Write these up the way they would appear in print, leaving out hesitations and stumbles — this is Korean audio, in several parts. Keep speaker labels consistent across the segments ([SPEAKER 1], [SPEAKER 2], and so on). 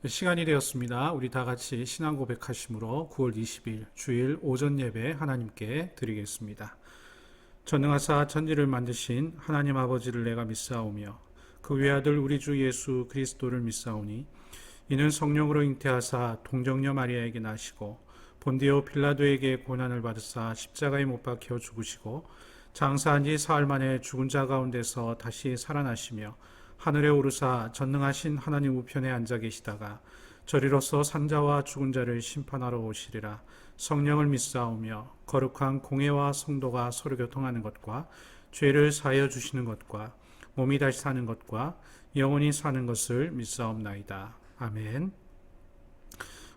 [SPEAKER 1] 시간이 되었습니다. 우리 다 같이 신앙 고백하심으로 9월 20일 주일 오전 예배 하나님께 드리겠습니다. 전능하사 천지를 만드신 하나님 아버지를 내가 믿사오며 그 외아들 우리 주 예수 그리스도를 믿사오니 이는 성령으로 잉태하사 동정녀 마리아에게 나시고 본디오 빌라도에게 고난을 받으사 십자가에 못 박혀 죽으시고 장사한 지 사흘 만에 죽은 자 가운데서 다시 살아나시며 하늘에 오르사 전능하신 하나님 우편에 앉아 계시다가 저리로서 산자와 죽은 자를 심판하러 오시리라. 성령을 믿사오며 거룩한 공회와 성도가 서로 교통하는 것과 죄를 사하여 주시는 것과 몸이 다시 사는 것과 영원히 사는 것을 믿사옵나이다. 아멘.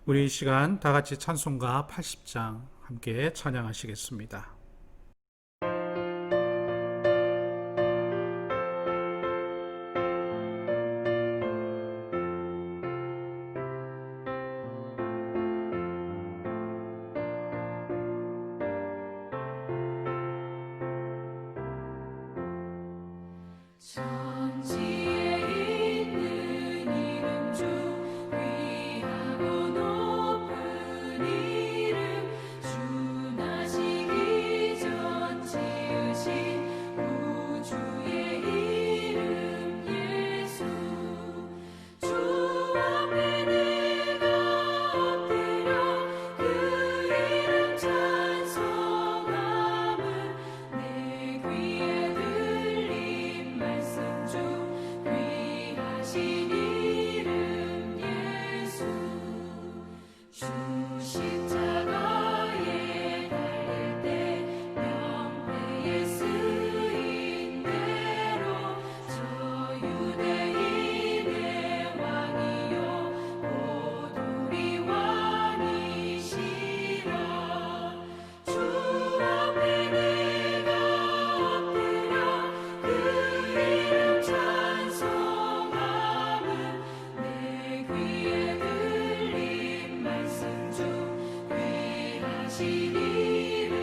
[SPEAKER 1] 우리 이 시간 다 같이 찬송가 80장 함께 찬양하시겠습니다.
[SPEAKER 2] 천지에 있는 이름 중 귀하고 높은 이름 주 나시기 전 지으신 우주의 이름 예수 주 앞에 내가 엎드려 그 이름 찬송함은 내 귀에 들린 말씀 중 귀하신 이름 예수 주 십자가에 달릴 때 명패에 쓰인 대로 저 유대인의 왕이요 곧 우리 왕이시라 주 앞에 내가 엎드려 그 이름 찬송함은 내 귀에 들린 말씀 중 귀하신 이름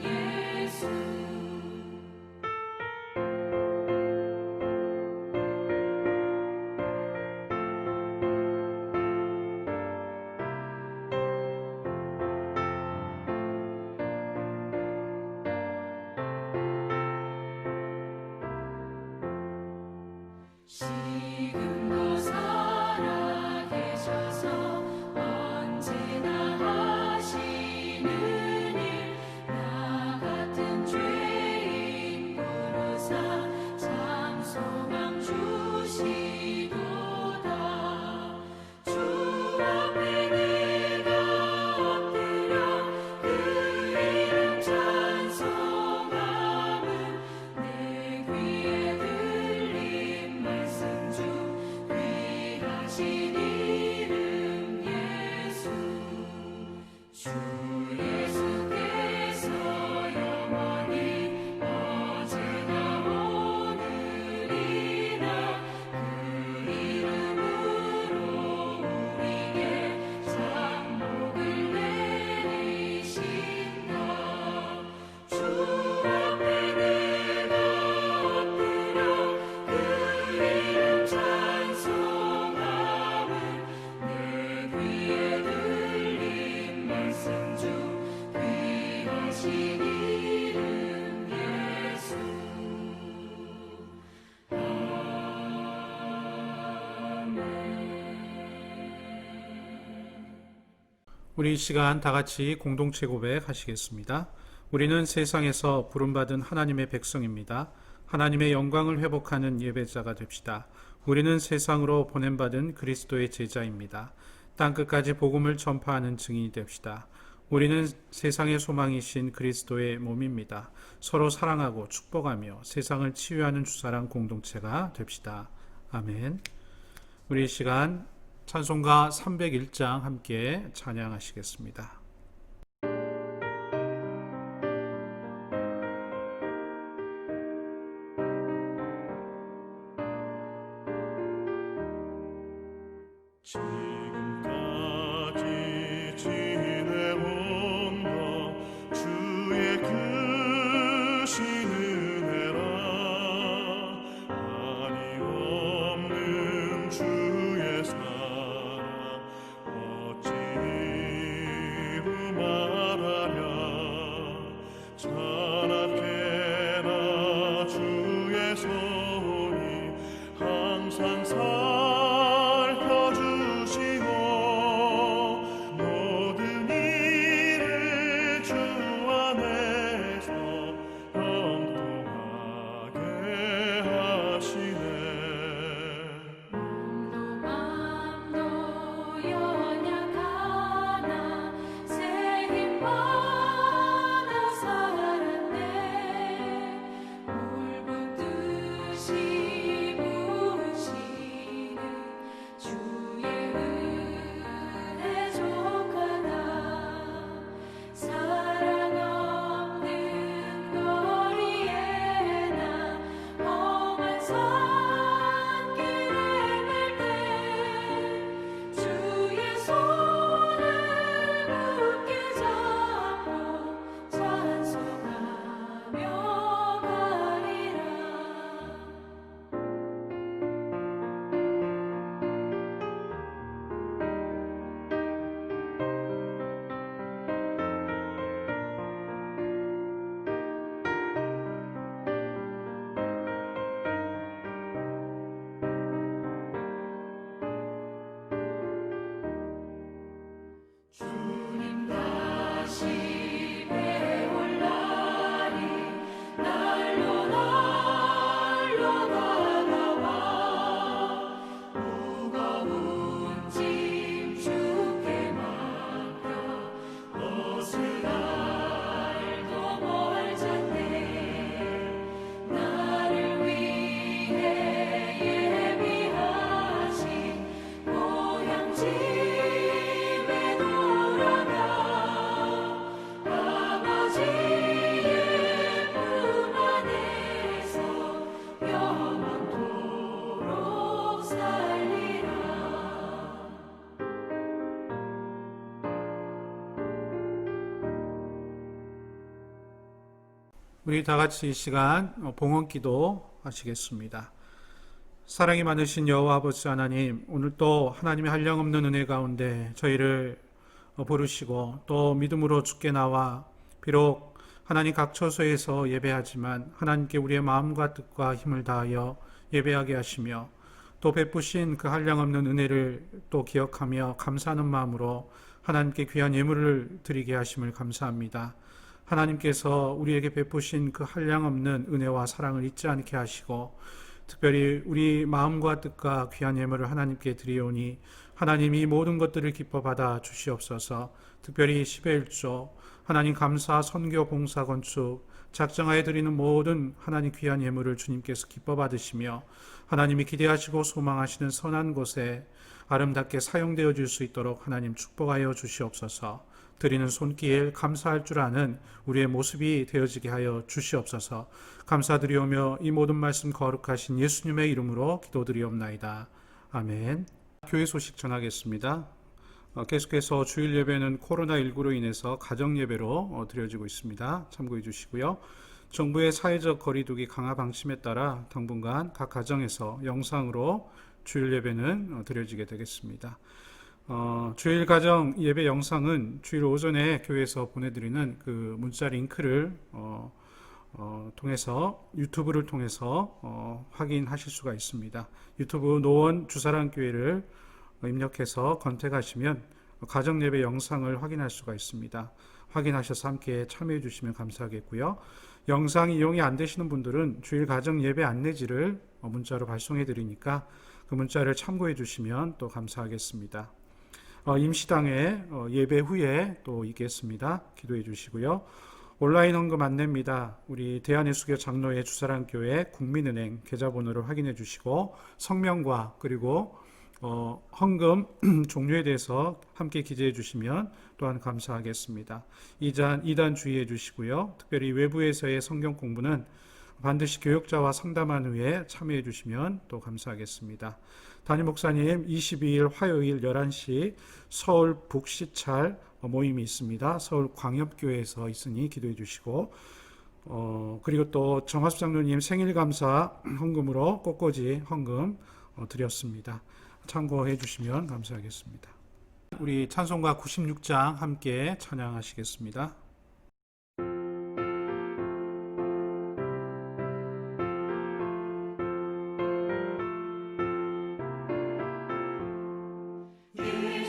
[SPEAKER 2] 예수 지금도 살아계셔서 언제나 하시는 일 나 같은 죄인 부르사 참 소망 주시도다 주 앞에 내가 엎드려 그 이름 찬송함은 내 귀에 들린 말씀 중 귀하신 이름 예수 주 예수께서 영원히 어제나 오늘이나 그 이름으로 우리에게 상복을 내리신다 주 앞에 내가 엎드려 그 이름 찬송함은 내 귀에 들린 말씀 중 귀하신 이름 예수
[SPEAKER 1] 우리 이 시간 다 같이 공동체 고백하시겠습니다. 우리는 세상에서 부름받은 하나님의 백성입니다. 하나님의 영광을 회복하는 예배자가 됩시다. 우리는 세상으로 보냄받은 그리스도의 제자입니다. 땅끝까지 복음을 전파하는 증인이 됩시다. 우리는 세상의 소망이신 그리스도의 몸입니다. 서로 사랑하고 축복하며 세상을 치유하는 주사랑 공동체가 됩시다. 아멘. 우리 이 시간 찬송가 301장 함께 찬양하시겠습니다.
[SPEAKER 3] 지금까지 지내온 것 주의 크신 은혜라 한이 없는 주의 사랑
[SPEAKER 1] 우리 다 같이 이 시간 봉헌기도 하시겠습니다. 사랑이 많으신 여호와 아버지 하나님, 오늘 또 하나님의 한량없는 은혜 가운데 저희를 부르시고 또 믿음으로 주께 나와 비록 하나님 각 처소에서 예배하지만 하나님께 우리의 마음과 뜻과 힘을 다하여 예배하게 하시며 또 베푸신 그 한량없는 은혜를 또 기억하며 감사하는 마음으로 하나님께 귀한 예물을 드리게 하심을 감사합니다. 하나님께서 우리에게 베푸신 그 한량없는 은혜와 사랑을 잊지 않게 하시고 특별히 우리 마음과 뜻과 귀한 예물을 하나님께 드리오니 하나님이 모든 것들을 기뻐 받아 주시옵소서. 특별히 10의 1조 하나님 감사 선교 봉사 건축 작정하여 드리는 모든 하나님 귀한 예물을 주님께서 기뻐 받으시며 하나님이 기대하시고 소망하시는 선한 곳에 아름답게 사용되어 줄 수 있도록 하나님 축복하여 주시옵소서. 드리는 손길 감사할 줄 아는 우리의 모습이 되어지게 하여 주시옵소서. 감사드리오며 이 모든 말씀 거룩하신 예수님의 이름으로 기도드리옵나이다. 아멘. 교회 소식 전하겠습니다. 계속해서 주일 예배는 코로나19로 인해서 가정 예배로 드려지고 있습니다. 참고해 주시고요. 정부의 사회적 거리두기 강화 방침에 따라 당분간 각 가정에서 영상으로 주일 예배는 드려지게 되겠습니다. 주일 가정 예배 영상은 주일 오전에 교회에서 보내드리는 그 문자 링크를 통해서 유튜브를 통해서 확인하실 수가 있습니다. 유튜브 노원 주사랑교회를 입력해서 검색하시면 가정 예배 영상을 확인할 수가 있습니다. 확인하셔서 함께 참여해 주시면 감사하겠고요. 영상 이용이 안 되시는 분들은 주일 가정 예배 안내지를 문자로 발송해 드리니까 그 문자를 참고해 주시면 또 감사하겠습니다. 임시당에 예배 후에 또 있겠습니다. 기도해 주시고요. 온라인 헌금 안내입니다. 우리 대한예수교 장로회 주사랑교회 국민은행 계좌번호를 확인해 주시고 성명과 그리고 헌금 종류에 대해서 함께 기재해 주시면 또한 감사하겠습니다. 2단 주의해 주시고요. 특별히 외부에서의 성경 공부는 반드시 교역자와 상담한 후에 참여해 주시면 또 감사하겠습니다. 담임 목사님 22일 화요일 11시 서울 북시찰 모임이 있습니다. 서울 광협교회에서 있으니 기도해 주시고 그리고 또 정화수 장로님 생일 감사 헌금으로 꽃꽂이 헌금 드렸습니다. 참고해 주시면 감사하겠습니다. 우리 찬송가 96장 함께 찬양하시겠습니다.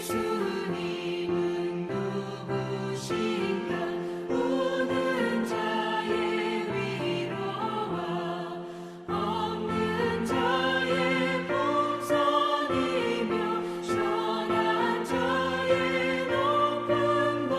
[SPEAKER 2] 예수님은 누구신가 우는 자의 위로와 없는 자의 풍선이며 천한 자의 높음과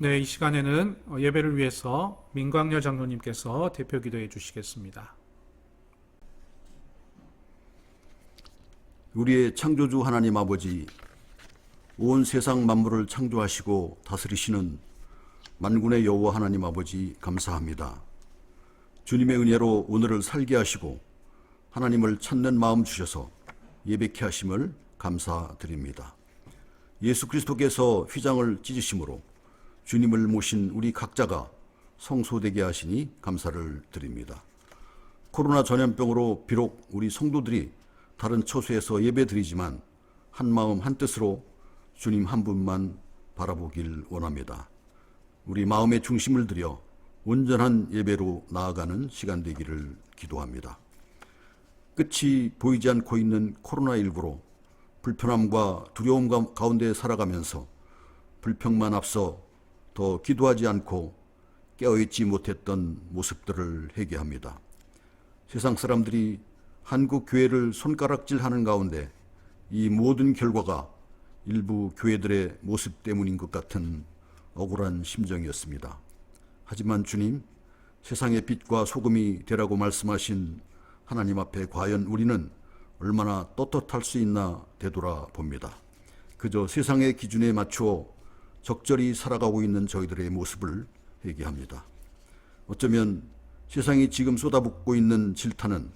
[SPEAKER 1] 네, 이 시간에는 예배를 위해서 민광여 장로님께서 대표 기도해 주시겠습니다.
[SPEAKER 4] 우리의 창조주 하나님 아버지, 온 세상 만물을 창조하시고 다스리시는 만군의 여호와 하나님 아버지 감사합니다. 주님의 은혜로 오늘을 살게 하시고 하나님을 찾는 마음 주셔서 예배케 하심을 감사드립니다. 예수 그리스도께서 휘장을 찢으심으로 주님을 모신 우리 각자가 성소되게 하시니 감사를 드립니다. 코로나 전염병으로 비록 우리 성도들이 다른 처소에서 예배드리지만 한마음 한뜻으로 주님 한 분만 바라보길 원합니다. 우리 마음의 중심을 들여 온전한 예배로 나아가는 시간 되기를 기도합니다. 끝이 보이지 않고 있는 코로나19로 불편함과 두려움 가운데 살아가면서 불평만 앞서 더 기도하지 않고 깨어있지 못했던 모습들을 회개합니다. 세상 사람들이 한국 교회를 손가락질하는 가운데 이 모든 결과가 일부 교회들의 모습 때문인 것 같은 억울한 심정이었습니다. 하지만 주님, 세상의 빛과 소금이 되라고 말씀하신 하나님 앞에 과연 우리는 얼마나 떳떳할 수 있나 되돌아봅니다. 그저 세상의 기준에 맞추어 적절히 살아가고 있는 저희들의 모습을 회개합니다. 어쩌면 세상이 지금 쏟아붓고 있는 질타는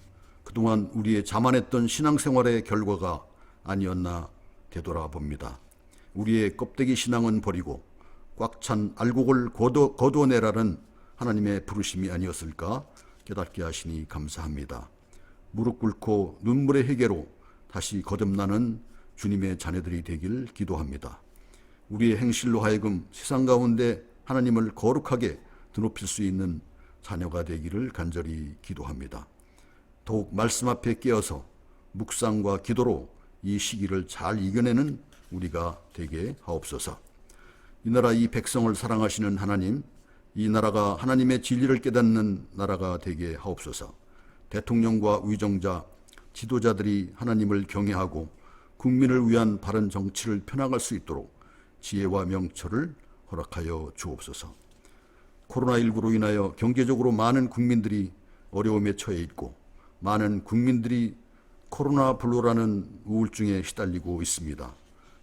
[SPEAKER 4] 그동안 우리의 자만했던 신앙생활의 결과가 아니었나 되돌아봅니다. 우리의 껍데기 신앙은 버리고 꽉 찬 알곡을 거두어내라는 하나님의 부르심이 아니었을까 깨닫게 하시니 감사합니다. 무릎 꿇고 눈물의 회개로 다시 거듭나는 주님의 자녀들이 되길 기도합니다. 우리의 행실로 하여금 세상 가운데 하나님을 거룩하게 드높일 수 있는 자녀가 되기를 간절히 기도합니다. 더욱 말씀 앞에 깨어서 묵상과 기도로 이 시기를 잘 이겨내는 우리가 되게 하옵소서. 이 나라 이 백성을 사랑하시는 하나님, 이 나라가 하나님의 진리를 깨닫는 나라가 되게 하옵소서. 대통령과 위정자, 지도자들이 하나님을 경외하고 국민을 위한 바른 정치를 펴나갈 수 있도록 지혜와 명철을 허락하여 주옵소서. 코로나19로 인하여 경제적으로 많은 국민들이 어려움에 처해 있고 많은 국민들이 코로나 블루라는 우울증에 시달리고 있습니다.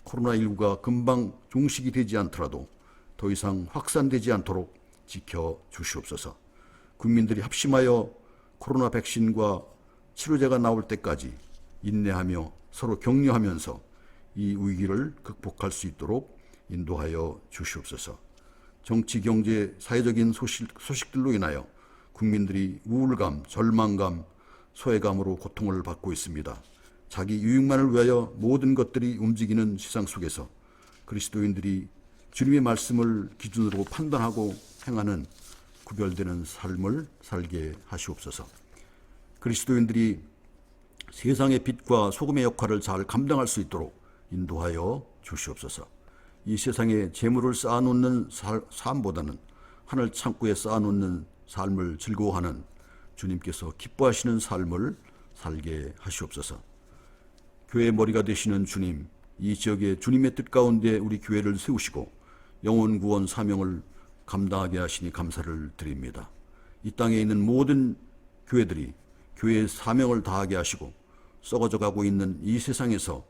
[SPEAKER 4] 코로나19가 금방 종식이 되지 않더라도 더 이상 확산되지 않도록 지켜주시옵소서. 국민들이 합심하여 코로나 백신과 치료제가 나올 때까지 인내하며 서로 격려하면서 이 위기를 극복할 수 있도록 인도하여 주시옵소서. 정치, 경제, 사회적인 소식들로 인하여 국민들이 우울감, 절망감, 소외감으로 고통을 받고 있습니다. 자기 유익만을 위하여 모든 것들이 움직이는 세상 속에서 그리스도인들이 주님의 말씀을 기준으로 판단하고 행하는 구별되는 삶을 살게 하시옵소서. 그리스도인들이 세상의 빛과 소금의 역할을 잘 감당할 수 있도록 인도하여 주시옵소서. 이 세상에 재물을 쌓아놓는 삶보다는 하늘 창고에 쌓아놓는 삶을 즐거워하는 주님께서 기뻐하시는 삶을 살게 하시옵소서. 교회의 머리가 되시는 주님, 이 지역에 주님의 뜻 가운데 우리 교회를 세우시고 영혼 구원 사명을 감당하게 하시니 감사를 드립니다. 이 땅에 있는 모든 교회들이 교회의 사명을 다하게 하시고 썩어져 가고 있는 이 세상에서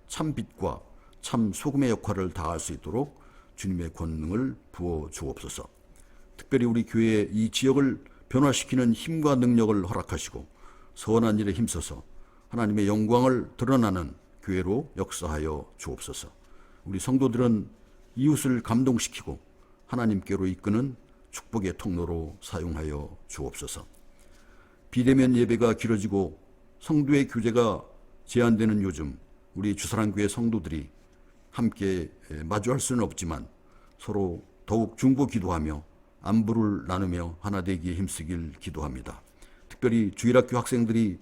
[SPEAKER 4] 참 빛과 참 소금의 역할을 다할 수 있도록 주님의 권능을 부어 주옵소서. 특별히 우리 교회의 이 지역을 변화시키는 힘과 능력을 허락하시고 선한 일에 힘써서 하나님의 영광을 드러나는 교회로 역사하여 주옵소서. 우리 성도들은 이웃을 감동시키고 하나님께로 이끄는 축복의 통로로 사용하여 주옵소서. 비대면 예배가 길어지고 성도의 교제가 제한되는 요즘 우리 주사랑교회 성도들이 함께 마주할 수는 없지만 서로 더욱 중보 기도하며 안부를 나누며 하나 되기에 힘쓰길 기도합니다. 특별히 주일학교 학생들이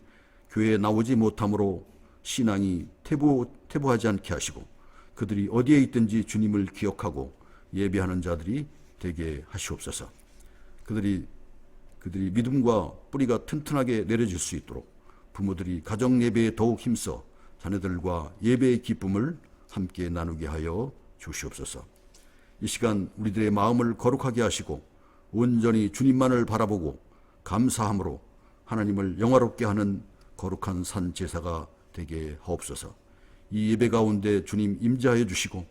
[SPEAKER 4] 교회에 나오지 못함으로 신앙이 퇴보하지 않게 하시고 그들이 어디에 있든지 주님을 기억하고 예배하는 자들이 되게 하시옵소서. 그들이 믿음과 뿌리가 튼튼하게 내려질 수 있도록 부모들이 가정 예배에 더욱 힘써 자녀들과 예배의 기쁨을 함께 나누게 하여 주시옵소서. 이 시간 우리들의 마음을 거룩하게 하시고 온전히 주님만을 바라보고 감사함으로 하나님을 영화롭게 하는 거룩한 산 제사가 되게 하옵소서. 이 예배 가운데 주님 임재하여 주시고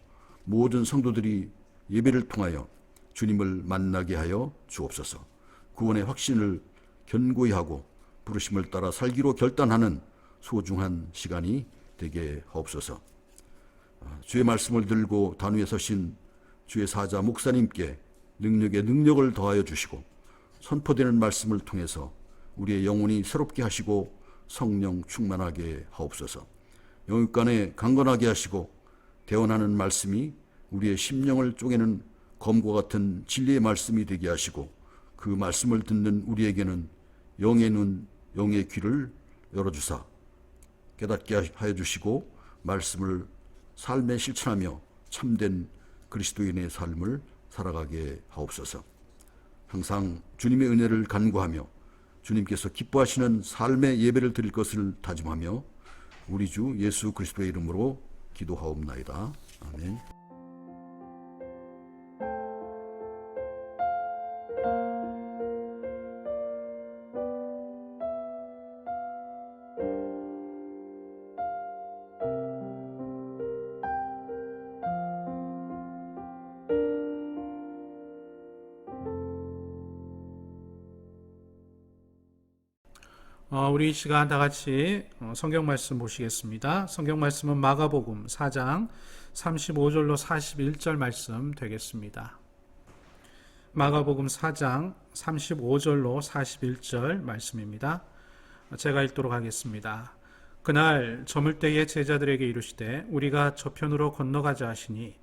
[SPEAKER 4] 모든 성도들이 예배를 통하여 주님을 만나게 하여 주옵소서. 구원의 확신을 견고히 하고 부르심을 따라 살기로 결단하는 소중한 시간이 되게 하옵소서. 주의 말씀을 들고 단위에 서신 주의 사자 목사님께 능력에 능력을 더하여 주시고 선포되는 말씀을 통해서 우리의 영혼이 새롭게 하시고 성령 충만하게 하옵소서. 영육간에 강건하게 하시고 대언하는 말씀이 우리의 심령을 쪼개는 검과 같은 진리의 말씀이 되게 하시고 그 말씀을 듣는 우리에게는 영의 눈, 영의 귀를 열어주사 깨닫게 하여 주시고 말씀을 삶에 실천하며 참된 그리스도인의 삶을 살아가게 하옵소서. 항상 주님의 은혜를 간구하며 주님께서 기뻐하시는 삶의 예배를 드릴 것을 다짐하며 우리 주 예수 그리스도의 이름으로 기도하옵나이다. 아멘.
[SPEAKER 1] 우리 이 시간 다 같이 성경 말씀 보시겠습니다. 성경 말씀은 마가복음 4장 35절로 41절 말씀 되겠습니다. 마가복음 4장 35절로 41절 말씀입니다. 제가 읽도록 하겠습니다. 그날 저물 때에 제자들에게 이르시되 우리가 저편으로 건너가자 하시니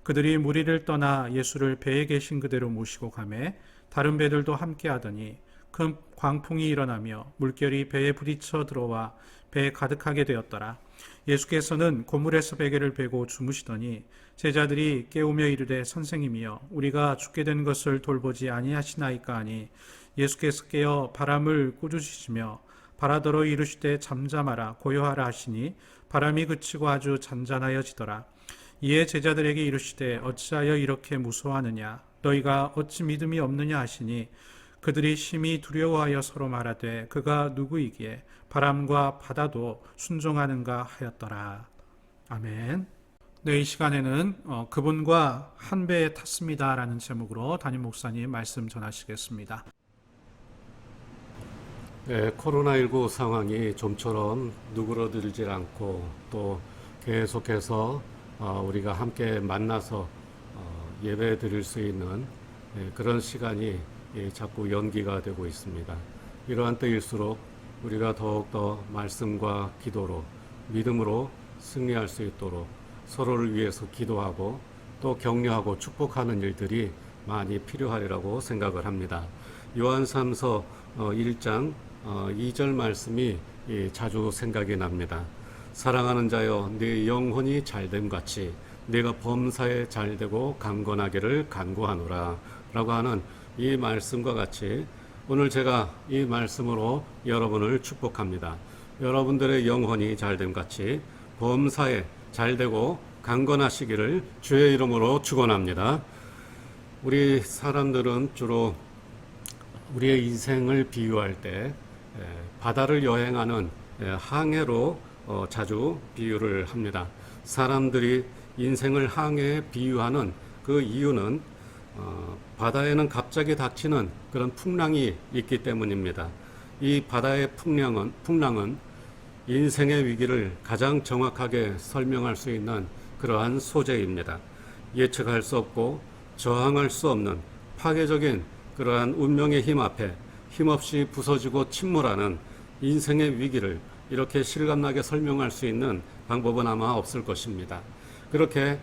[SPEAKER 1] 그들이 무리를 떠나 예수를 배에 계신 그대로 모시고 가매 다른 배들도 함께 하더니 큰 광풍이 일어나며 물결이 배에 부딪혀 들어와 배에 가득하게 되었더라. 예수께서는 고물에서 베개를 베고 주무시더니 제자들이 깨우며 이르되 선생님이여 우리가 죽게 된 것을 돌보지 아니하시나이까 하니 예수께서 깨어 바람을 꾸짖으시며 바라더러 이르시되 잠잠하라 고요하라 하시니 바람이 그치고 아주 잔잔하여지더라. 이에 제자들에게 이르시되 어찌하여 이렇게 무서워하느냐 너희가 어찌 믿음이 없느냐 하시니 그들이 심히 두려워하여 서로 말하되 그가 누구이기에 바람과 바다도 순종하는가 하였더라. 아멘. 네, 이 시간에는 그분과 한 배에 탔습니다 라는 제목으로 담임 목사님 말씀 전하시겠습니다.
[SPEAKER 5] 네, 코로나19 상황이 좀처럼 누그러들질 않고 또 계속해서 우리가 함께 만나서 예배 드릴 수 있는 그런 시간이 자꾸 연기가 되고 있습니다. 이러한 때일수록 우리가 더욱더 말씀과 기도로 믿음으로 승리할 수 있도록 서로를 위해서 기도하고 또 격려하고 축복하는 일들이 많이 필요하리라고 생각을 합니다. 요한삼서 1장 2절 말씀이 자주 생각이 납니다. 사랑하는 자여 네 영혼이 잘됨 같이 네가 범사에 잘되고 강건하기를 간구하노라 라고 하는 이 말씀과 같이 오늘 제가 이 말씀으로 여러분을 축복합니다. 여러분들의 영혼이 잘됨 같이 범사에 잘되고 강건하시기를 주의 이름으로 축원합니다. 우리 사람들은 주로 우리의 인생을 비유할 때 바다를 여행하는 항해로 자주 비유를 합니다. 사람들이 인생을 항해에 비유하는 그 이유는 바다에는 갑자기 닥치는 그런 풍랑이 있기 때문입니다. 이 바다의 풍랑은 인생의 위기를 가장 정확하게 설명할 수 있는 그러한 소재입니다. 예측할 수 없고 저항할 수 없는 파괴적인 그러한 운명의 힘 앞에 힘없이 부서지고 침몰하는 인생의 위기를 이렇게 실감나게 설명할 수 있는 방법은 아마 없을 것입니다. 그렇게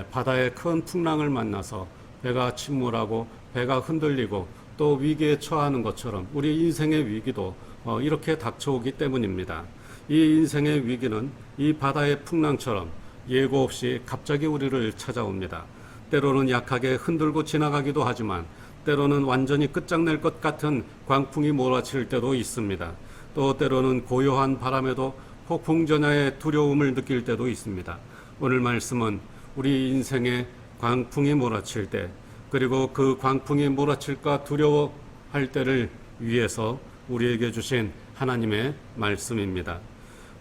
[SPEAKER 5] 바다의 큰 풍랑을 만나서 배가 침몰하고 배가 흔들리고 또 위기에 처하는 것처럼 우리 인생의 위기도 이렇게 닥쳐오기 때문입니다. 이 인생의 위기는 이 바다의 풍랑처럼 예고 없이 갑자기 우리를 찾아옵니다. 때로는 약하게 흔들고 지나가기도 하지만 때로는 완전히 끝장낼 것 같은 광풍이 몰아칠 때도 있습니다. 또 때로는 고요한 바람에도 폭풍전야의 두려움을 느낄 때도 있습니다. 오늘 말씀은 우리 인생의 광풍이 몰아칠 때, 그리고 그 광풍이 몰아칠까 두려워할 때를 위해서 우리에게 주신 하나님의 말씀입니다.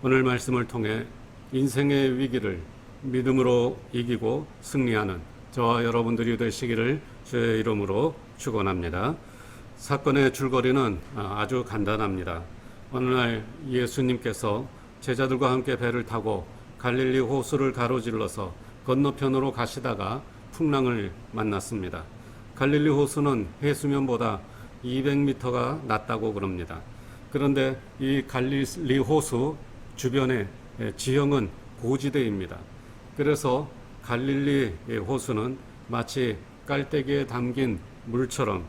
[SPEAKER 5] 오늘 말씀을 통해 인생의 위기를 믿음으로 이기고 승리하는 저와 여러분들이 되시기를 주의 이름으로 축원합니다. 사건의 줄거리는 아주 간단합니다. 어느 날 예수님께서 제자들과 함께 배를 타고 갈릴리 호수를 가로질러서 건너편으로 가시다가 풍랑을 만났습니다. 갈릴리 호수는 해수면보다 200m가 낮다고 그럽니다. 그런데 이 갈릴리 호수 주변의 지형은 고지대입니다. 그래서 갈릴리 호수는 마치 깔때기에 담긴 물처럼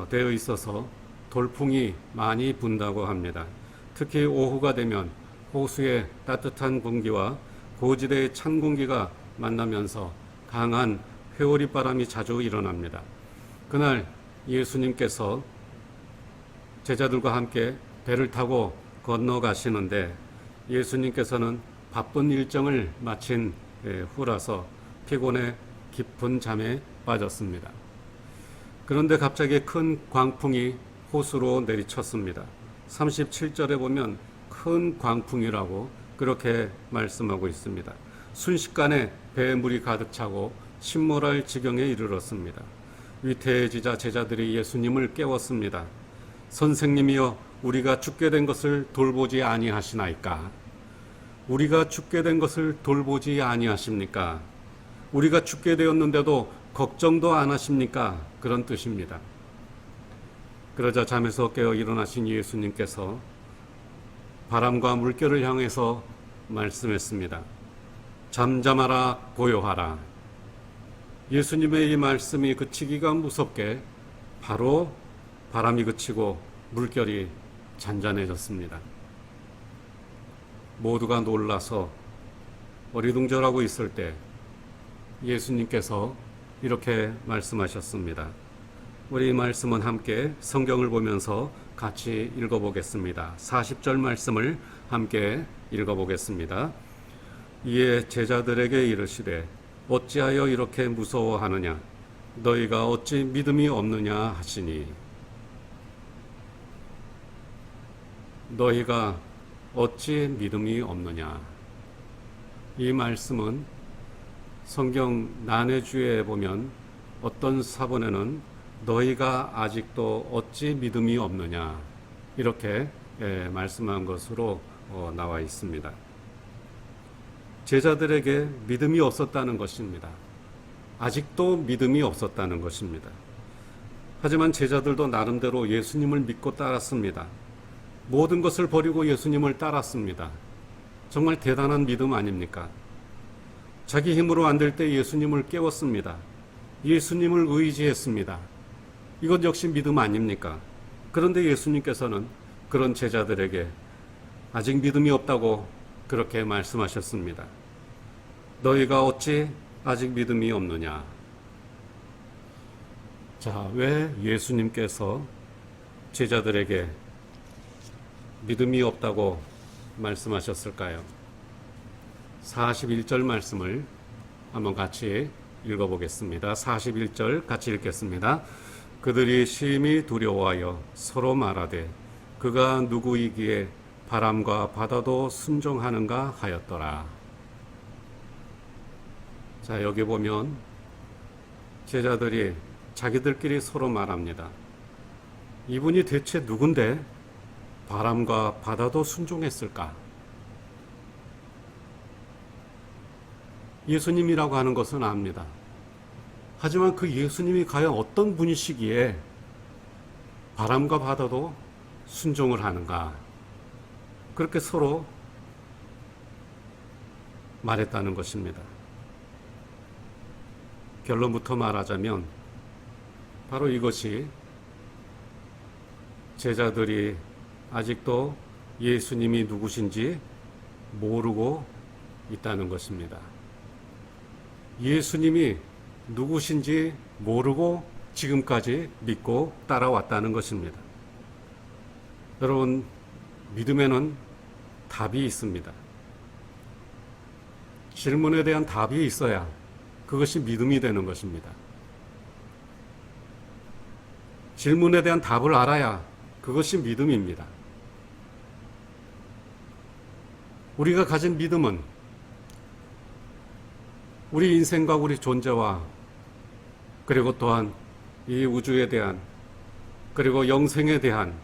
[SPEAKER 5] 되어 있어서 돌풍이 많이 분다고 합니다. 특히 오후가 되면 호수의 따뜻한 공기와 고지대의 찬 공기가 만나면서 강한 회오리 바람이 자주 일어납니다. 그날 예수님께서 제자들과 함께 배를 타고 건너가시는데 예수님께서는 바쁜 일정을 마친 후라서 피곤해 깊은 잠에 빠졌습니다. 그런데 갑자기 큰 광풍이 호수로 내리쳤습니다. 37절에 보면 큰 광풍이라고 그렇게 말씀하고 있습니다. 순식간에 배에 물이 가득 차고 침몰할 지경에 이르렀습니다. 위태해지자 제자들이 예수님을 깨웠습니다. 선생님이여, 우리가 죽게 된 것을 돌보지 아니하시나이까? 우리가 죽게 된 것을 돌보지 아니하십니까? 우리가 죽게 되었는데도 걱정도 안 하십니까? 그런 뜻입니다. 그러자 잠에서 깨어 일어나신 예수님께서 바람과 물결을 향해서 말씀했습니다. 잠잠하라, 고요하라. 예수님의 이 말씀이 그치기가 무섭게 바로 바람이 그치고 물결이 잔잔해졌습니다. 모두가 놀라서 어리둥절하고 있을 때 예수님께서 이렇게 말씀하셨습니다. 우리 말씀은 함께 성경을 보면서 같이 읽어보겠습니다. 40절 말씀을 함께 읽어보겠습니다. 이에 제자들에게 이르시되 어찌하여 이렇게 무서워하느냐? 너희가 어찌 믿음이 없느냐 하시니. 너희가 어찌 믿음이 없느냐? 이 말씀은 성경 난해주에 보면 어떤 사본에는 너희가 아직도 어찌 믿음이 없느냐 이렇게 말씀한 것으로 나와 있습니다. 제자들에게 믿음이 없었다는 것입니다. 아직도 믿음이 없었다는 것입니다. 하지만 제자들도 나름대로 예수님을 믿고 따랐습니다. 모든 것을 버리고 예수님을 따랐습니다. 정말 대단한 믿음 아닙니까? 자기 힘으로 안 될 때 예수님을 깨웠습니다. 예수님을 의지했습니다. 이것 역시 믿음 아닙니까? 그런데 예수님께서는 그런 제자들에게 아직 믿음이 없다고 그렇게 말씀하셨습니다. 너희가 어찌 아직 믿음이 없느냐? 자, 왜 예수님께서 제자들에게 믿음이 없다고 말씀하셨을까요? 41절 말씀을 한번 같이 읽어보겠습니다. 41절 같이 읽겠습니다. 그들이 심히 두려워하여 서로 말하되 그가 누구이기에 바람과 바다도 순종하는가 하였더라. 자, 여기 보면 제자들이 자기들끼리 서로 말합니다. 이분이 대체 누군데 바람과 바다도 순종했을까? 예수님이라고 하는 것은 압니다. 하지만 그 예수님이 과연 어떤 분이시기에 바람과 바다도 순종을 하는가? 그렇게 서로 말했다는 것입니다. 결론부터 말하자면 바로 이것이 제자들이 아직도 예수님이 누구신지 모르고 있다는 것입니다. 예수님이 누구신지 모르고 지금까지 믿고 따라왔다는 것입니다. 여러분, 믿음에는 답이 있습니다. 질문에 대한 답이 있어야 그것이 믿음이 되는 것입니다. 질문에 대한 답을 알아야 그것이 믿음입니다. 우리가 가진 믿음은 우리 인생과 우리 존재와 그리고 또한 이 우주에 대한 그리고 영생에 대한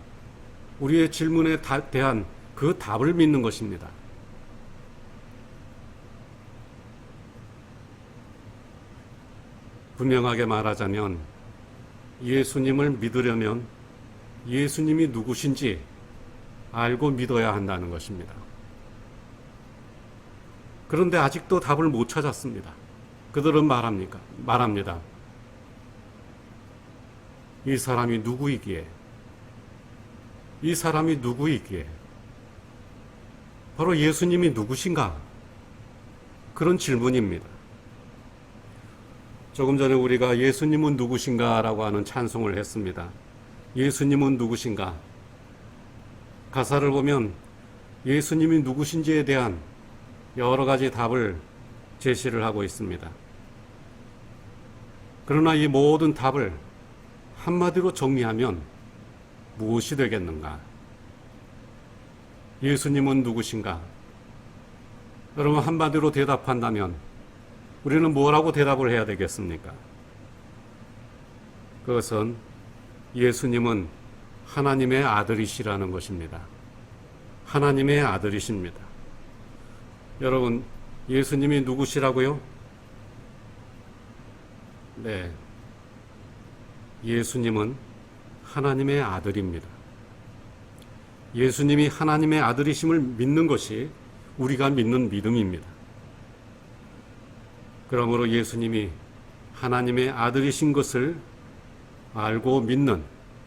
[SPEAKER 5] 우리의 질문에 대한 그 답을 믿는 것입니다. 분명하게 말하자면 예수님을 믿으려면 예수님이 누구신지 알고 믿어야 한다는 것입니다. 그런데 아직도 답을 못 찾았습니다. 그들은 말합니다. 이 사람이 누구이기에? 이 사람이 누구이기에? 바로 예수님이 누구신가? 그런 질문입니다. 조금 전에 우리가 예수님은 누구신가? 라고 하는 찬송을 했습니다. 예수님은 누구신가? 가사를 보면 예수님이 누구신지에 대한 여러 가지 답을 제시를 하고 있습니다. 그러나 이 모든 답을 한마디로 정리하면 무엇이 되겠는가? 예수님은 누구신가? 여러분, 한마디로 대답한다면 우리는 뭐라고 대답을 해야 되겠습니까? 그것은 예수님은 하나님의 아들이시라는 것입니다. 하나님의 아들이십니다. 여러분, 예수님이 누구시라고요? 네. 예수님은 하나님의 아들입니다. 예수님이 하나님의 아들이심을 믿는 것이 우리가 믿는 믿음입니다. 그러므로 예수님이 하나님의 아들이신 것을 알고 믿는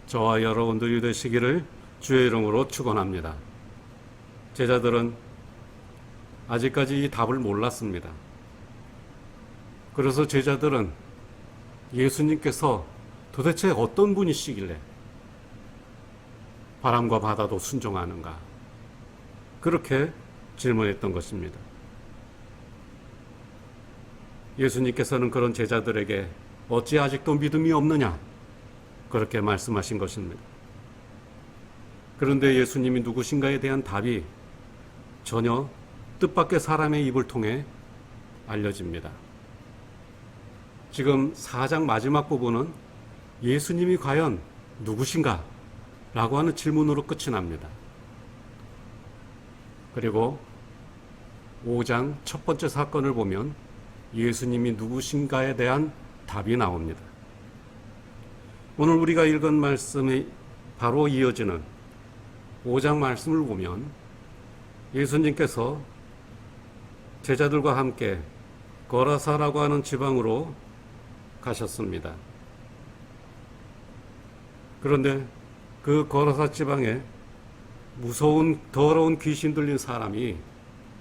[SPEAKER 5] 저와 여러분들이 되시기를 주의 이름으로 축원합니다. 제자들은 아직까지 이 답을 몰랐습니다. 그래서 제자들은 예수님께서 도대체 어떤 분이시길래 바람과 바다도 순종하는가? 그렇게 질문했던 것입니다. 예수님께서는 그런 제자들에게 어찌 아직도 믿음이 없느냐? 그렇게 말씀하신 것입니다. 그런데 예수님이 누구신가에 대한 답이 전혀 뜻밖의 사람의 입을 통해 알려집니다. 지금 4장 마지막 부분은 예수님이 과연 누구신가? 라고 하는 질문으로 끝이 납니다. 그리고 5장 첫 번째 사건을 보면 예수님이 누구신가에 대한 답이 나옵니다. 오늘 우리가 읽은 말씀이 바로 이어지는 5장 말씀을 보면 예수님께서 제자들과 함께 거라사라고 하는 지방으로 가셨습니다. 그런데 그 거라사 지방에 무서운 더러운 귀신 들린 사람이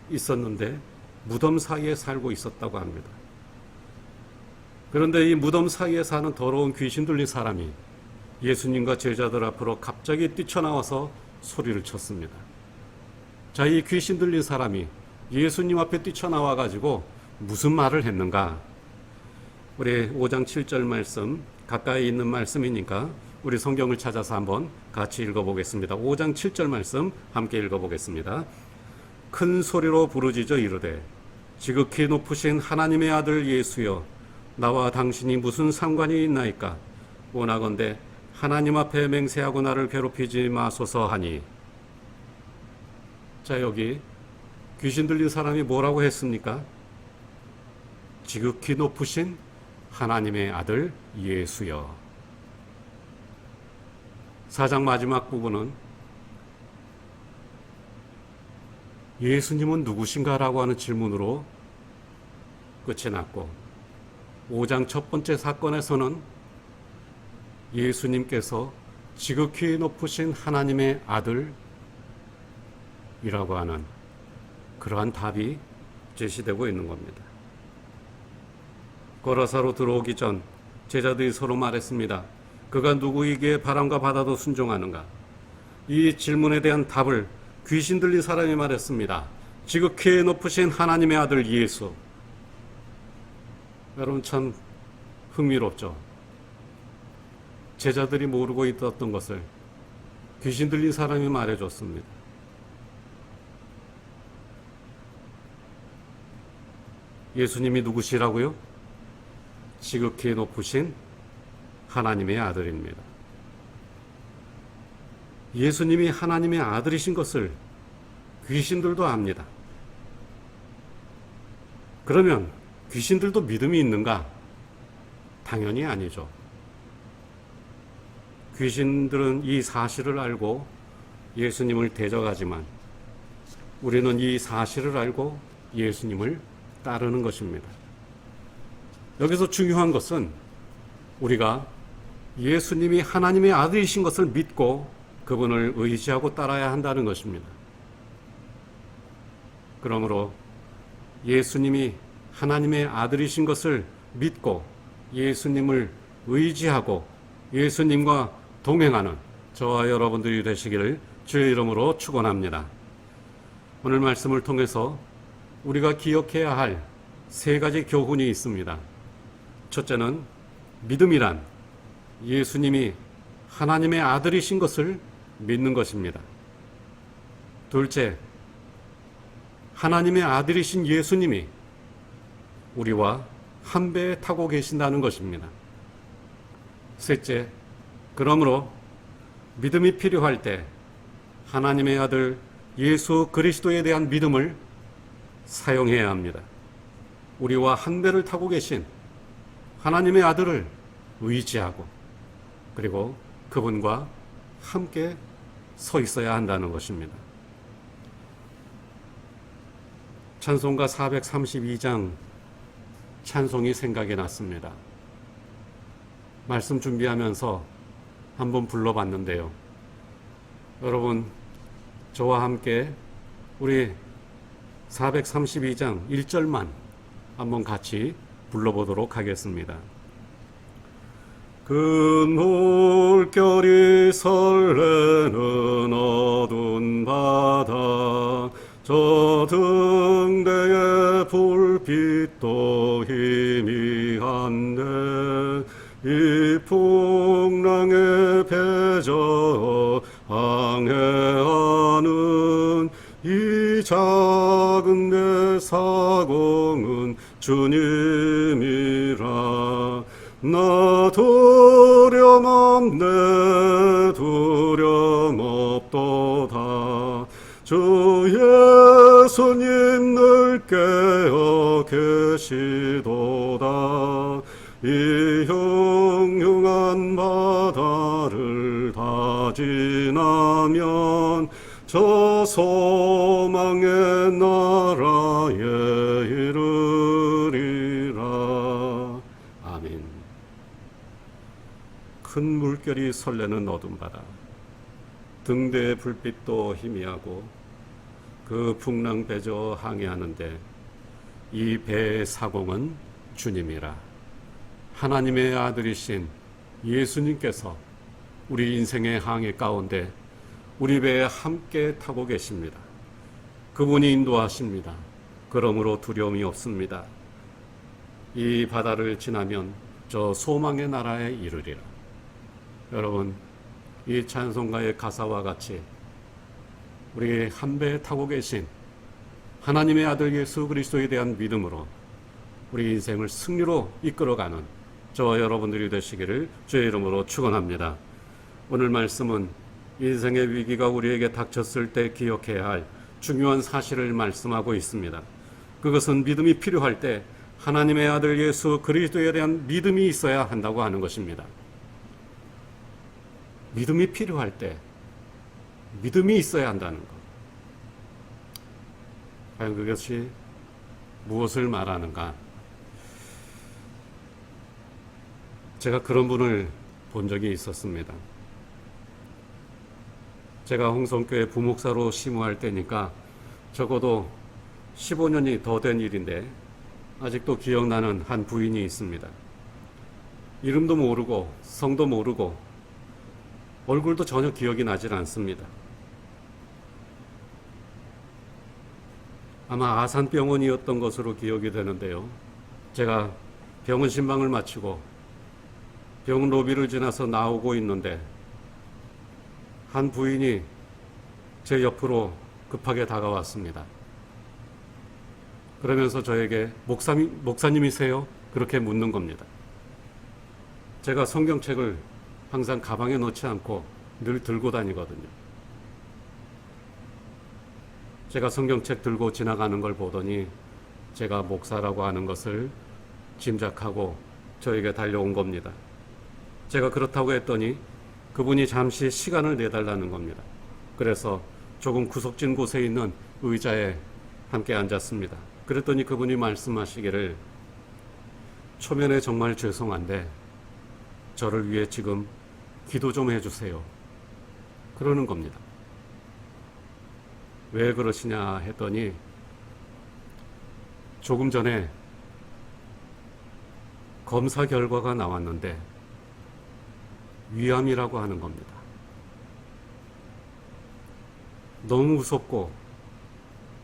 [SPEAKER 5] 있었는데 무덤 사이에 살고 있었다고 합니다. 그런데 이 무덤 사이에 사는 더러운 귀신 들린 사람이 예수님과 제자들 앞으로 갑자기 뛰쳐나와서 소리를 쳤습니다. 자, 이 귀신 들린 사람이 예수님 앞에 뛰쳐나와 가지고 무슨 말을 했는가? 우리 5장 7절 말씀, 가까이 있는 말씀이니까 우리 성경을 찾아서 한번 같이 읽어보겠습니다. 5장 7절 말씀 함께 읽어보겠습니다. 큰 소리로 부르짖어 이르되 지극히 높으신 하나님의 아들 예수여, 나와 당신이 무슨 상관이 있나이까? 원하건대 하나님 앞에 맹세하고 나를 괴롭히지 마소서 하니. 자, 여기 귀신 들린 사람이 뭐라고 했습니까? 지극히 높으신 하나님의 아들 예수여. 4장 마지막 부분은 예수님은 누구신가라고 하는 질문으로 끝이 났고, 5장 첫 번째 사건에서는 예수님께서 지극히 높으신 하나님의 아들이라고 하는 그러한 답이 제시되고 있는 겁니다. 거라사로 들어오기 전 제자들이 서로 말했습니다. 그가 누구이기에 바람과 바다도 순종하는가? 이 질문에 대한 답을 귀신 들린 사람이 말했습니다. 지극히 높으신 하나님의 아들 예수. 여러분 참 흥미롭죠. 제자들이 모르고 있었던 것을 귀신 들린 사람이 말해줬습니다. 예수님이 누구시라고요? 지극히 높으신 하나님의 아들입니다. 예수님이 하나님의 아들이신 것을 귀신들도 압니다. 그러면 귀신들도 믿음이 있는가? 당연히 아니죠. 귀신들은 이 사실을 알고 예수님을 대적하지만 우리는 이 사실을 알고 예수님을 따르는 것입니다. 여기서 중요한 것은 우리가 예수님이 하나님의 아들이신 것을 믿고 그분을 의지하고 따라야 한다는 것입니다. 그러므로 예수님이 하나님의 아들이신 것을 믿고 예수님을 의지하고 예수님과 동행하는 저와 여러분들이 되시기를 주의 이름으로 축원합니다. 오늘 말씀을 통해서 우리가 기억해야 할 세 가지 교훈이 있습니다. 첫째는 믿음이란 예수님이 하나님의 아들이신 것을 믿는 것입니다. 둘째, 하나님의 아들이신 예수님이 우리와 한 배에 타고 계신다는 것입니다. 셋째, 그러므로 믿음이 필요할 때 하나님의 아들 예수 그리스도에 대한 믿음을 사용해야 합니다. 우리와 한 배를 타고 계신 하나님의 아들을 의지하고 그리고 그분과 함께 서 있어야 한다는 것입니다. 찬송가 432장 찬송이 생각이 났습니다. 말씀 준비하면서 한번 불러봤는데요. 여러분, 저와 함께 우리 432장 1절만 한번 같이 불러보도록 하겠습니다. 그 물결이 설레는 어두운 바다 저 등대의 불빛도 희미한데 이 풍랑에 배저 항해하는 이 작은 내 사공은 주님이라 나 두려움없네 두려움없도다 주 예수님 늘 깨어 계시도다 이 흉흉한 바다를 다 지나면 저 소망의 나라에 이르리라. 아멘. 큰 물결이 설레는 어둠 바다 등대의 불빛도 희미하고 그 풍랑 배저 항해하는데 이 배의 사공은 주님이라. 하나님의 아들이신 예수님께서 우리 인생의 항해 가운데 우리 배에 함께 타고 계십니다. 그분이 인도하십니다. 그러므로 두려움이 없습니다. 이 바다를 지나면 저 소망의 나라에 이르리라. 여러분, 이 찬송가의 가사와 같이 우리 한 배에 타고 계신 하나님의 아들 예수 그리스도에 대한 믿음으로 우리 인생을 승리로 이끌어가는 저와 여러분들이 되시기를 주의 이름으로 축원합니다. 오늘 말씀은 인생의 위기가 우리에게 닥쳤을 때 기억해야 할 중요한 사실을 말씀하고 있습니다. 그것은 믿음이 필요할 때 하나님의 아들 예수 그리스도에 대한 믿음이 있어야 한다고 하는 것입니다. 믿음이 필요할 때 믿음이 있어야 한다는 것. 과연 그것이 무엇을 말하는가? 제가 그런 분을 본 적이 있었습니다. 제가 홍성교회 부목사로 심우할 때니까 적어도 15년이 더 된 일인데 아직도 기억나는 한 부인이 있습니다. 이름도 모르고 성도 모르고 얼굴도 전혀 기억이 나질 않습니다. 아마 아산병원이었던 것으로 기억이 되는데요. 제가 병원 신방을 마치고 병원 로비를 지나서 나오고 있는데 한 부인이 제 옆으로 급하게 다가왔습니다. 그러면서 저에게 목사님이세요? 그렇게 묻는 겁니다. 제가 성경책을 항상 가방에 넣지 않고 늘 들고 다니거든요. 제가 성경책 들고 지나가는 걸 보더니 제가 목사라고 하는 것을 짐작하고 저에게 달려온 겁니다. 제가 그렇다고 했더니 그분이 잠시 시간을 내달라는 겁니다. 그래서 조금 구석진 곳에 있는 의자에 함께 앉았습니다. 그랬더니 그분이 말씀하시기를 초면에 정말 죄송한데 저를 위해 지금 기도 좀 해주세요. 그러는 겁니다. 왜 그러시냐 했더니 조금 전에 검사 결과가 나왔는데 위암이라고 하는 겁니다. 너무 무섭고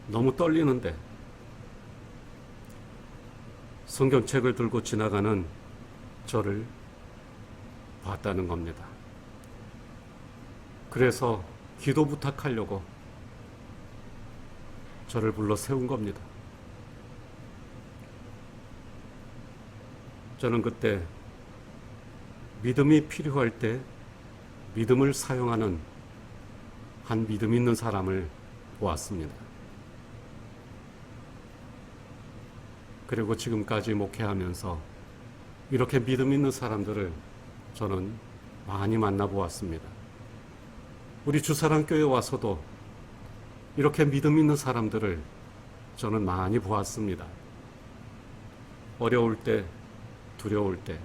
[SPEAKER 5] 너무 떨리는데 성경책을 들고 지나가는 저를 봤다는 겁니다. 그래서 기도 부탁하려고 저를 불러 세운 겁니다. 저는 그때 믿음이 필요할 때 믿음을 사용하는 한 믿음 있는 사람을 보았습니다. 그리고 지금까지 목회하면서 이렇게 믿음 있는 사람들을 저는 많이 만나보았습니다. 우리 주사랑교회 와서도 이렇게 믿음 있는 사람들을 저는 많이 보았습니다. 어려울 때, 두려울 때,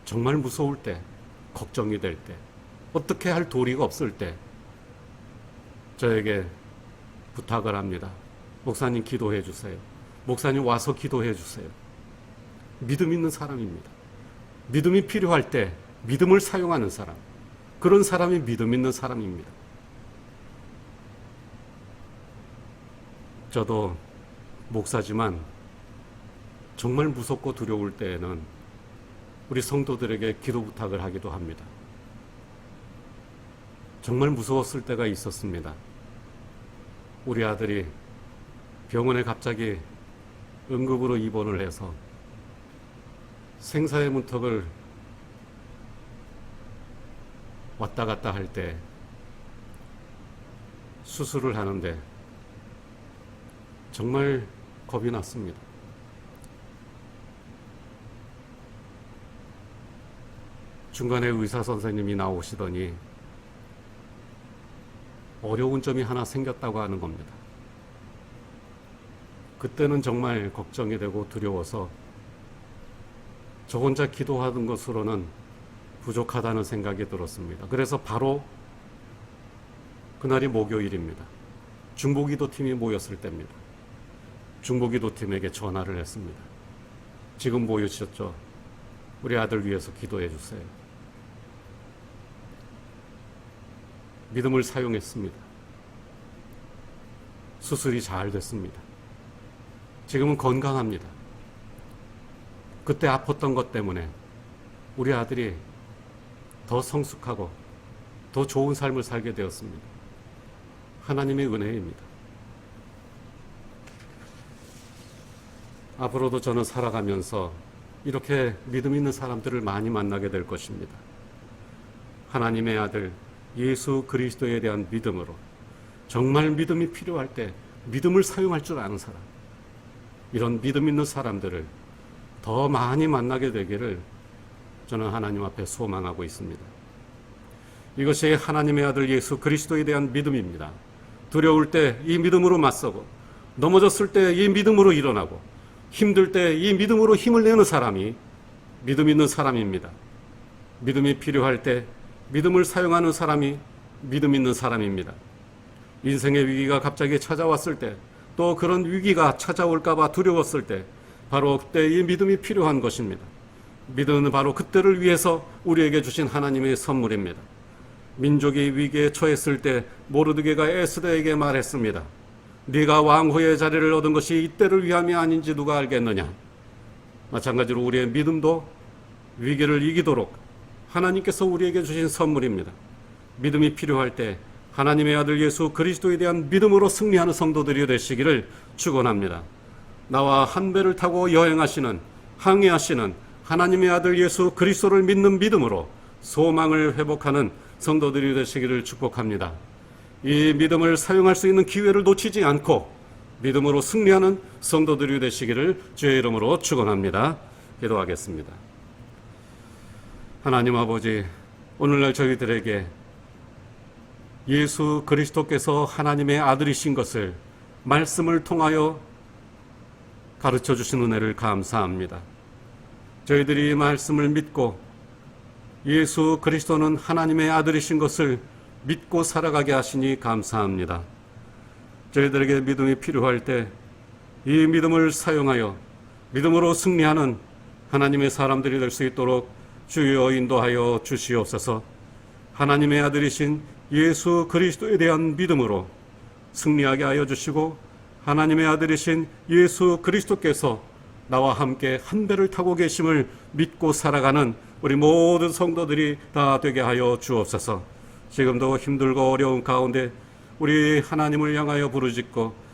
[SPEAKER 5] 정말 무서울 때, 걱정이 될 때, 어떻게 할 도리가 없을 때 저에게 부탁을 합니다. 목사님 기도해 주세요. 목사님 와서 기도해 주세요. 믿음 있는 사람입니다. 믿음이 필요할 때 믿음을 사용하는 사람, 그런 사람이 믿음 있는 사람입니다. 저도 목사지만 정말 무섭고 두려울 때에는 우리 성도들에게 기도 부탁을 하기도 합니다. 정말 무서웠을 때가 있었습니다. 우리 아들이 병원에 갑자기 응급으로 입원을 해서 생사의 문턱을 왔다 갔다 할 때 수술을 하는데 정말 겁이 났습니다. 중간에 의사 선생님이 나오시더니 어려운 점이 하나 생겼다고 하는 겁니다. 그때는 정말 걱정이 되고 두려워서 저 혼자 기도하는 것으로는 부족하다는 생각이 들었습니다. 그래서 바로 그날이 목요일입니다. 중보기도팀이 모였을 때입니다. 중보기도팀에게 전화를 했습니다. 지금 모이셨죠? 우리 아들 위해서 기도해 주세요. 믿음을 사용했습니다. 수술이 잘 됐습니다. 지금은 건강합니다. 그때 아팠던 것 때문에 우리 아들이 더 성숙하고 더 좋은 삶을 살게 되었습니다. 하나님의 은혜입니다. 앞으로도 저는 살아가면서 이렇게 믿음 있는 사람들을 많이 만나게 될 것입니다. 하나님의 아들 예수 그리스도에 대한 믿음으로 정말 믿음이 필요할 때 믿음을 사용할 줄 아는 사람, 이런 믿음 있는 사람들을 더 많이 만나게 되기를 저는 하나님 앞에 소망하고 있습니다. 이것이 하나님의 아들 예수 그리스도에 대한 믿음입니다. 두려울 때 이 믿음으로 맞서고, 넘어졌을 때 이 믿음으로 일어나고, 힘들 때 이 믿음으로 힘을 내는 사람이 믿음 있는 사람입니다. 믿음이 필요할 때 믿음을 사용하는 사람이 믿음 있는 사람입니다. 인생의 위기가 갑자기 찾아왔을 때, 또 그런 위기가 찾아올까봐 두려웠을 때 바로 그때 이 믿음이 필요한 것입니다. 믿음은 바로 그때를 위해서 우리에게 주신 하나님의 선물입니다. 민족이 위기에 처했을 때 모르드게가 에스더에게 말했습니다. 네가 왕후의 자리를 얻은 것이 이때를 위함이 아닌지 누가 알겠느냐. 마찬가지로 우리의 믿음도 위기를 이기도록 하나님께서 우리에게 주신 선물입니다. 믿음이 필요할 때 하나님의 아들 예수 그리스도에 대한 믿음으로 승리하는 성도들이 되시기를 축원합니다. 나와 한 배를 타고 여행하시는, 항해하시는 하나님의 아들 예수 그리스도를 믿는 믿음으로 소망을 회복하는 성도들이 되시기를 축복합니다. 이 믿음을 사용할 수 있는 기회를 놓치지 않고 믿음으로 승리하는 성도들이 되시기를 주의 이름으로 축원합니다. 기도하겠습니다. 하나님 아버지, 오늘날 저희들에게 예수 그리스도께서 하나님의 아들이신 것을 말씀을 통하여 가르쳐 주신 은혜를 감사합니다. 저희들이 이 말씀을 믿고 예수 그리스도는 하나님의 아들이신 것을 믿고 살아가게 하시니 감사합니다. 저희들에게 믿음이 필요할 때 이 믿음을 사용하여 믿음으로 승리하는 하나님의 사람들이 될 수 있도록 주여 인도하여 주시옵소서. 하나님의 아들이신 예수 그리스도에 대한 믿음으로 승리하게 하여 주시고 하나님의 아들이신 예수 그리스도께서 나와 함께 한 배를 타고 계심을 믿고 살아가는 우리 모든 성도들이 다 되게 하여 주옵소서. 지금도 힘들고 어려운 가운데 우리 하나님을 향하여 부르짖고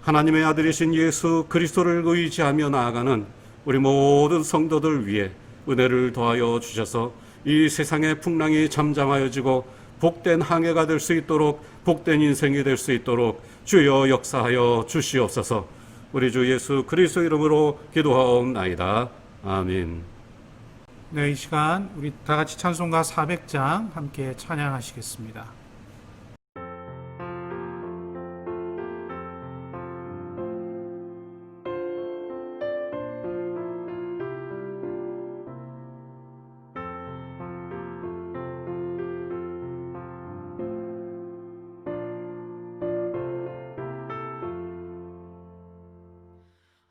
[SPEAKER 5] 하나님의 아들이신 예수 그리스도를 의지하며 나아가는 우리 모든 성도들 위해 은혜를 더하여 주셔서 이 세상의 풍랑이 잠잠하여지고 복된 항해가 될 수 있도록, 복된 인생이 될 수 있도록 주여 역사하여 주시옵소서. 우리 주 예수 그리스도 이름으로 기도하옵나이다. 아멘.
[SPEAKER 1] 네, 이 시간 우리 다 같이 찬송가 400장 함께 찬양하시겠습니다.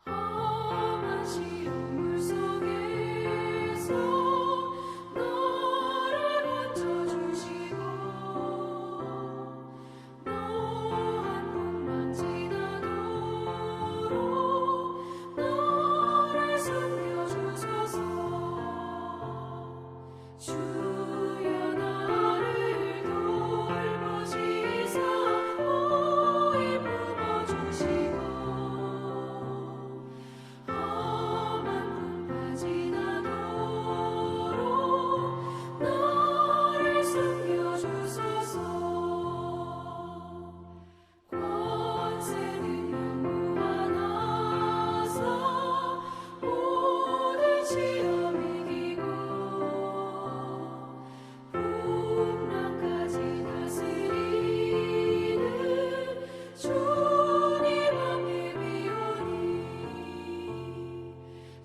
[SPEAKER 2] 험한 시험 물속에서 너를 건져주시고 노한 풍랑 지나도록 너를 숨겨주소서. 주여 나를 돌보시사 오히 품어주시고 험한 풍파 지나도록 너를 숨겨주소서. 권세는 무한하사 모든 시험 이기고 풍랑까지 다스리는 주님 앞에 비오니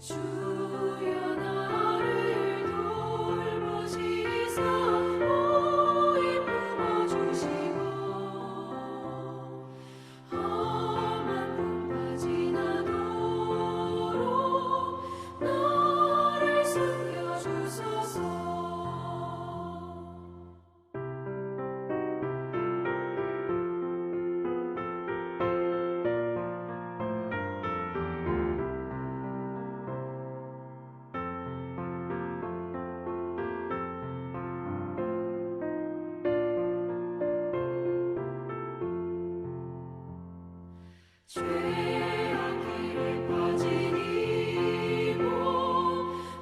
[SPEAKER 2] 주여 나를 돌보시사 오히 품어주시고 험한 풍파 지나도록 너를 숨겨주소서. 죄악길에 빠진 이몸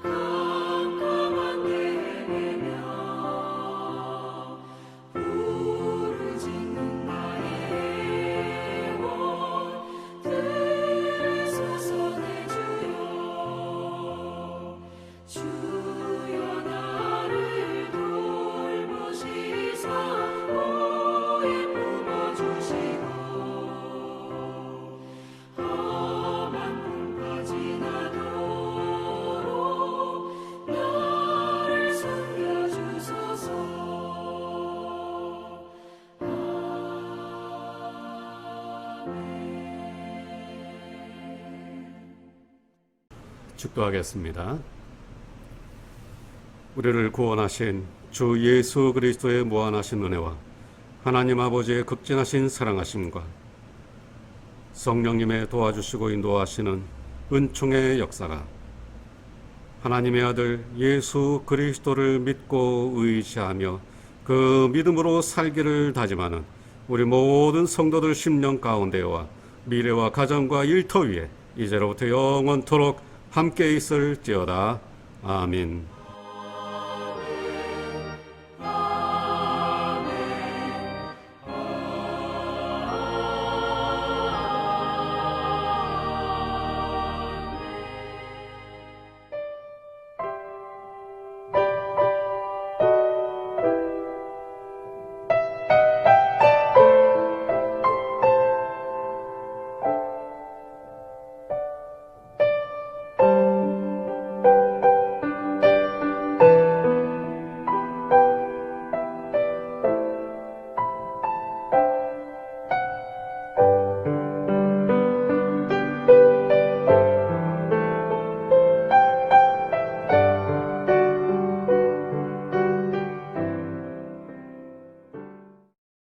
[SPEAKER 2] 깜깜한 데에 매며 부르짖는 나의 영혼 들으소서. 내 주여 나를 돌보시사 오히 품어주시고 험한 풍파 지나도록 너를 숨겨주소서.
[SPEAKER 5] 축도하겠습니다. 우리를 구원하신 주 예수 그리스도의 무한하신 은혜와 하나님 아버지의 극진하신 사랑하심과 성령님의 도와주시고 인도하시는 은총의 역사가 하나님의 아들 예수 그리스도를 믿고 의지하며 그 믿음으로 살기를 다짐하는 우리 모든 성도들 심령 가운데와 미래와 가정과 일터 위에 이제로부터 영원토록 함께 있을지어다. 아멘.